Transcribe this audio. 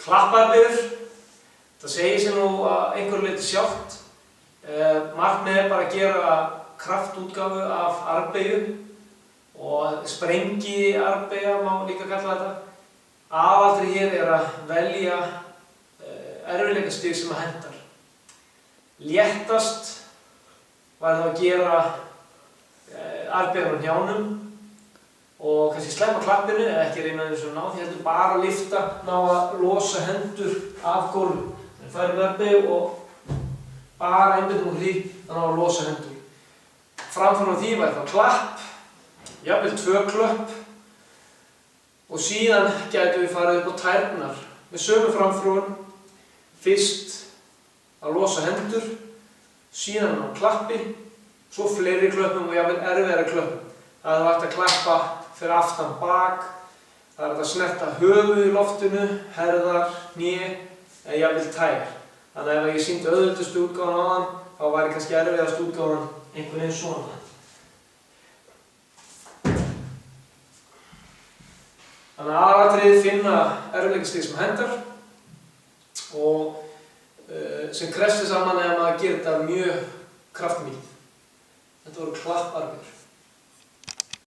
Klapparbeigur, það segir sér nú að einhverju leyti sjálft. Markmiðið bara að gera kraftútgáfu af armbeyju og sprengiarmbeygja má líka kalla þetta. Aðalatriðið hér að velja erfiðleikastig sem hentar. Léttast væri þá að gera armbeygjuna á hnjánum og kannski sleppa klappinu eða ekki reyna eins og ná því heldur bara að lyfta, ná að losa hendur af gólfinu. Þannig færum armbeygju og bara einbeitum úr því að ná að losa hendur. Framfram á því væri þá klapp, jafnvel 2 klöpp og síðan gætum við farið upp á tærnar með sömu framþróun. Fyrst að losa hendur, síðan á klappi, svo fleiri klöppum og jafnvel erfiðari klöppum. Það er hægt að klappa fyrir aftan bak, það er hægt að snerta höfuð í loftinu, herðar, hné eða jafnvel tær. Þannig að ef ég sýndi auðveldustu útgáfuna áðan, þá væri kannski erfiðast útgáfan einhvern veginn svona. Þannig að aðalatriðið finna erfiðleikastig sem hentar og sem krefst þess að maður gerir þetta mjög kraftmikið. Þetta voru klapparbeigur.